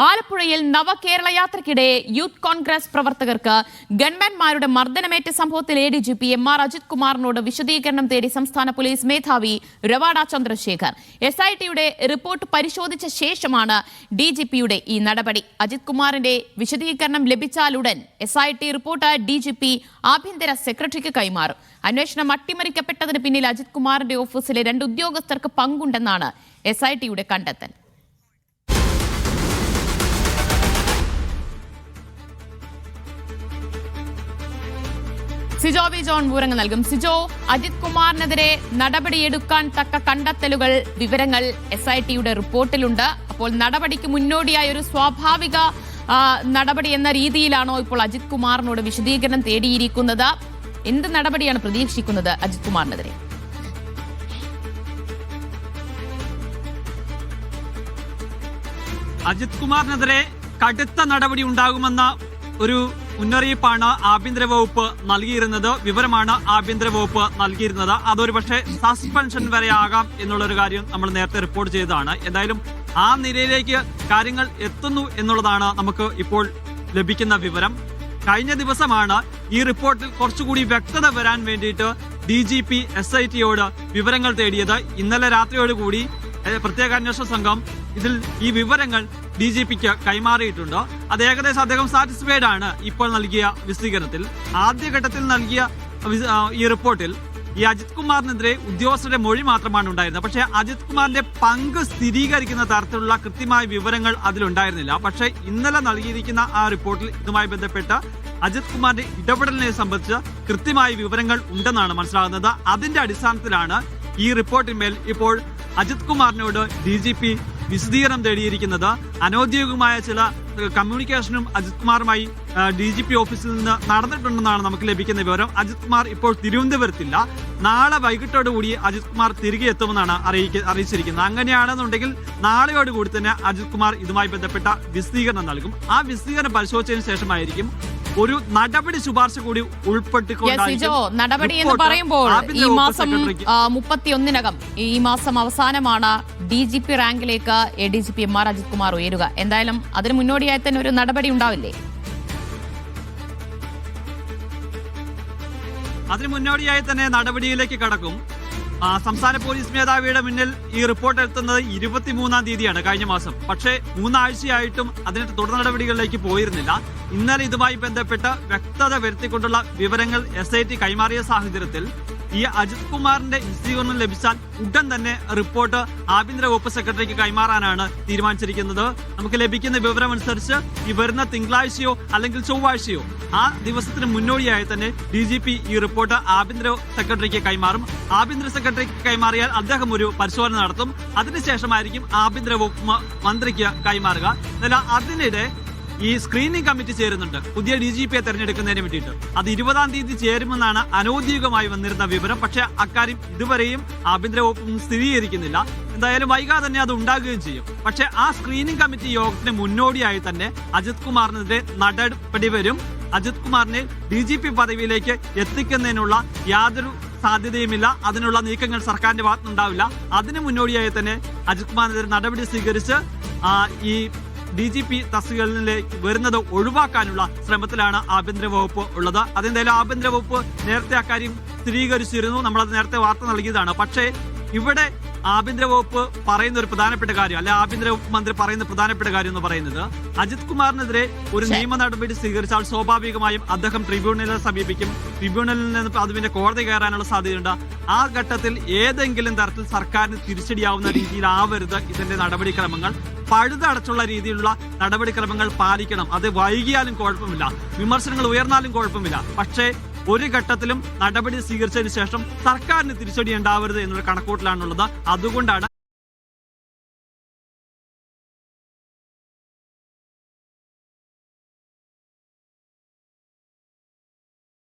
ആലപ്പുഴയിൽ നവകേരള യാത്രയ്ക്കിടെ യൂത്ത് കോൺഗ്രസ് പ്രവർത്തകർക്ക് ഗൺമാൻമാരുടെ മർദ്ദനമേറ്റ സംഭവത്തിൽ ADGP MR അജിത് കുമാറിനോട് വിശദീകരണം തേടി സംസ്ഥാന പോലീസ് മേധാവി രവാഡ ചന്ദ്രശേഖർ. SITയുടെ റിപ്പോർട്ട് പരിശോധിച്ച ശേഷമാണ് DGPയുടെ ഈ നടപടി. അജിത് കുമാറിന്റെ വിശദീകരണം ലഭിച്ചാലുടൻ SIT റിപ്പോർട്ട് DGP ആഭ്യന്തര സെക്രട്ടറിക്ക് കൈമാറും. അന്വേഷണം അട്ടിമറിക്കപ്പെട്ടതിന് പിന്നിൽ അജിത് കുമാറിന്റെ ഓഫീസിലെ 2 ഉദ്യോഗസ്ഥർക്ക് പങ്കുണ്ടെന്നാണ് SITയുടെ കണ്ടെത്തൽ. സിജോ വി ജോൺ വിവരങ്ങൾ നൽകും. സിജോ, അജിത് കുമാറിനെതിരെ നടപടിയെടുക്കാൻ തക്ക കണ്ടെത്തലുകൾ, വിവരങ്ങൾ SITയുടെ റിപ്പോർട്ടിലുണ്ട്. അപ്പോൾ നടപടിക്ക് മുന്നോടിയായ ഒരു സ്വാഭാവിക നടപടി എന്ന രീതിയിലാണോ ഇപ്പോൾ അജിത് കുമാറിനോട് വിശദീകരണം തേടിയിരിക്കുന്നത്? എന്ത് നടപടിയാണ് പ്രതീക്ഷിക്കുന്നത് അജിത് കുമാറിനെതിരെ? അജിത് കുമാറിനെതിരെ കടുത്ത നടപടി ഉണ്ടാകുമെന്ന ഒരു മുന്നറിയിപ്പാണ് ആഭ്യന്തര വകുപ്പ് നൽകിയിരുന്നത്, വിവരമാണ് ആഭ്യന്തര വകുപ്പ് നൽകിയിരുന്നത്. അതൊരു പക്ഷേ സസ്പെൻഷൻ വരെ ആകാം എന്നുള്ളൊരു കാര്യം നമ്മൾ നേരത്തെ റിപ്പോർട്ട് ചെയ്തതാണ്. എന്തായാലും ആ നിലയിലേക്ക് കാര്യങ്ങൾ എത്തുന്നു എന്നുള്ളതാണ് നമുക്ക് ഇപ്പോൾ ലഭിക്കുന്ന വിവരം. കഴിഞ്ഞ ദിവസമാണ് ഈ റിപ്പോർട്ടിൽ കുറച്ചുകൂടി വ്യക്തത വരാൻ വേണ്ടിയിട്ട് DGP SITയോട് വിവരങ്ങൾ തേടിയത്. ഇന്നലെ രാത്രിയോടുകൂടി പ്രത്യേക അന്വേഷണ സംഘം ഇതിൽ ഈ വിവരങ്ങൾ DGPക്ക് കൈമാറിയിട്ടുണ്ട്. അത് ഏകദേശം അദ്ദേഹം സാറ്റിസ്ഫൈഡ് ആണ് ഇപ്പോൾ നൽകിയ വിശദീകരണത്തിൽ. ആദ്യഘട്ടത്തിൽ നൽകിയ ഈ റിപ്പോർട്ടിൽ ഈ അജിത് കുമാറിനെതിരെ ഉദ്യോഗസ്ഥരുടെ മൊഴി മാത്രമാണ് ഉണ്ടായിരുന്നത്. പക്ഷേ അജിത് കുമാറിന്റെ പങ്ക് സ്ഥിരീകരിക്കുന്ന തരത്തിലുള്ള കൃത്യമായ വിവരങ്ങൾ അതിലുണ്ടായിരുന്നില്ല. പക്ഷേ ഇന്നലെ നൽകിയിരിക്കുന്ന ആ റിപ്പോർട്ടിൽ ഇതുമായി ബന്ധപ്പെട്ട അജിത് കുമാറിന്റെ ഇടപെടലിനെ സംബന്ധിച്ച് കൃത്യമായ വിവരങ്ങൾ ഉണ്ടെന്നാണ് മനസ്സിലാകുന്നത്. അതിന്റെ അടിസ്ഥാനത്തിലാണ് ഈ റിപ്പോർട്ടിന്മേൽ ഇപ്പോൾ അജിത് കുമാറിനോട് DGP വിശദീകരണം തേടിയിരിക്കുന്നത്. അനൌദ്യോഗികമായ ചില കമ്മ്യൂണിക്കേഷനും അജിത് കുമാറുമായി DGP ഓഫീസിൽ നിന്ന് നടന്നിട്ടുണ്ടെന്നാണ് നമുക്ക് ലഭിക്കുന്ന വിവരം. അജിത് കുമാർ ഇപ്പോൾ തിരുവനന്തപുരത്തില്ല. നാളെ വൈകിട്ടോടുകൂടി അജിത് കുമാർ തിരികെ എത്തുമെന്നാണ് അറിയിച്ചിരിക്കുന്നത്. അങ്ങനെയാണെന്നുണ്ടെങ്കിൽ നാളെയോടുകൂടി തന്നെ അജിത് കുമാർ ഇതുമായി ബന്ധപ്പെട്ട വിശദീകരണം നൽകും. ആ വിശദീകരണം പരിശോധിച്ചതിന് ശേഷമായിരിക്കും ഒരു നടപടി ശുപാർശ കൂടി ഉൾപ്പെട്ടിക്കൊണ്ടായിരിക്കും നടപടി എന്ന് പറയുമ്പോൾ ഈ മാസം 31-നകം, ഈ മാസം അവസാനമാണ് DGP റാങ്കിലേക്ക് ADGP MR Ajith Kumar ഉയരുക. എന്തായാലും അതിന് മുന്നോടിയായി തന്നെ ഒരു നടപടി ഉണ്ടാവില്ലേ? അതിന് മുന്നോടിയായി തന്നെ നടപടിയിലേക്ക് കടക്കും. സംസ്ഥാന പോലീസ് മേധാവിയുടെ മുന്നിൽ ഈ റിപ്പോർട്ട് എത്തുന്നത് 23-ാം തീയതിയാണ് കഴിഞ്ഞ മാസം. പക്ഷേ 3 ആഴ്ചയായിട്ടും അതിന് തുടർ നടപടികളിലേക്ക് പോയിരുന്നില്ല. ഇന്നലെ ഇതുമായി ബന്ധപ്പെട്ട് വ്യക്തത വരുത്തിക്കൊണ്ടുള്ള വിവരങ്ങൾ SIT കൈമാറിയ സാഹചര്യത്തിൽ ഈ അജിത് കുമാറിന്റെ വിശദീകരണം ലഭിച്ചാൽ ഉടൻ തന്നെ റിപ്പോർട്ട് ആഭ്യന്തര വകുപ്പ് സെക്രട്ടറിക്ക് കൈമാറാനാണ് തീരുമാനിച്ചിരിക്കുന്നത്. നമുക്ക് ലഭിക്കുന്ന വിവരമനുസരിച്ച് ഈ വരുന്ന തിങ്കളാഴ്ചയോ അല്ലെങ്കിൽ ചൊവ്വാഴ്ചയോ ആ ദിവസത്തിന് മുന്നോടിയായി തന്നെ DGP ഈ റിപ്പോർട്ട് ആഭ്യന്തര സെക്രട്ടറിക്ക് കൈമാറും. ആഭ്യന്തര സെക്രട്ടറിക്ക് കൈമാറിയാൽ അദ്ദേഹം ഒരു പരിശോധന നടത്തും. അതിനുശേഷമായിരിക്കും ആഭ്യന്തര വകുപ്പ് മന്ത്രിക്ക് കൈമാറുക. എന്നാൽ അതിനിടെ ഈ സ്ക്രീനിംഗ് കമ്മിറ്റി ചേരുന്നുണ്ട് പുതിയ DGPയെ തെരഞ്ഞെടുക്കുന്നതിന് വേണ്ടിയിട്ട്. അത് 20-ാം തീയതി ചേരുമെന്നാണ് അനൌദ്യോഗികമായി വന്നിരുന്ന വിവരം. പക്ഷേ അക്കാര്യം ഇതുവരെയും ആഭ്യന്തര വകുപ്പ് സ്ഥിരീകരിക്കുന്നില്ല. എന്തായാലും വൈകാതെ തന്നെ അത് ഉണ്ടാകുകയും ചെയ്യും. പക്ഷേ ആ സ്ക്രീനിംഗ് കമ്മിറ്റി യോഗത്തിന് മുന്നോടിയായി തന്നെ അജിത് കുമാറിനെതിരെ നടപടി വരും. അജിത് കുമാറിനെ DGP പദവിയിലേക്ക് എത്തിക്കുന്നതിനുള്ള യാതൊരു സാധ്യതയുമില്ല. അതിനുള്ള നീക്കങ്ങൾ സർക്കാരിന്റെ ഭാഗത്തുനിന്നുണ്ടാവില്ല. അതിന് മുന്നോടിയായി തന്നെ അജിത് കുമാറിനെതിരെ നടപടി സ്വീകരിച്ച് ഈ DGP തസ്തികകളിലേക്ക് വരുന്നത് ഒഴിവാക്കാനുള്ള ശ്രമത്തിലാണ് ആഭ്യന്തര വകുപ്പ് ഉള്ളത്. അതെന്തായാലും ആഭ്യന്തര വകുപ്പ് നേരത്തെ അക്കാര്യം സ്ഥിരീകരിച്ചിരുന്നു. നമ്മളത് നേരത്തെ വാർത്ത നൽകിയതാണ്. പക്ഷേ ഇവിടെ ആഭ്യന്തര വകുപ്പ് പറയുന്ന ഒരു പ്രധാനപ്പെട്ട കാര്യം, അല്ലെ ആഭ്യന്തര വകുപ്പ് മന്ത്രി പറയുന്ന പ്രധാനപ്പെട്ട കാര്യം എന്ന് പറയുന്നത് അജിത് കുമാറിനെതിരെ ഒരു നിയമ നടപടി സ്വീകരിച്ചാൽ സ്വാഭാവികമായും അദ്ദേഹം ട്രിബ്യൂണലിനെ സമീപിക്കും. ട്രിബ്യൂണലിൽ നിന്ന് അതിന്റെ കോടതി കയറാനുള്ള സാധ്യതയുണ്ട്. ആ ഘട്ടത്തിൽ ഏതെങ്കിലും തരത്തിൽ സർക്കാരിന് തിരിച്ചടിയാവുന്ന രീതിയിലാവരുത് ഇതിന്റെ നടപടിക്രമങ്ങൾ. പഴുതടച്ചുള്ള രീതിയിലുള്ള നടപടിക്രമങ്ങൾ പാലിക്കണം. അത് വൈകിയാലും കുഴപ്പമില്ല, വിമർശനങ്ങൾ ഉയർന്നാലും കുഴപ്പമില്ല. പക്ഷേ ഒരു ഘട്ടത്തിലും നടപടി സ്വീകരിച്ചതിന് ശേഷം സർക്കാരിന് തിരിച്ചടി ഉണ്ടാവരുത് എന്നുള്ള കണക്കൂട്ടിലാണുള്ളത്. അതുകൊണ്ടാണ്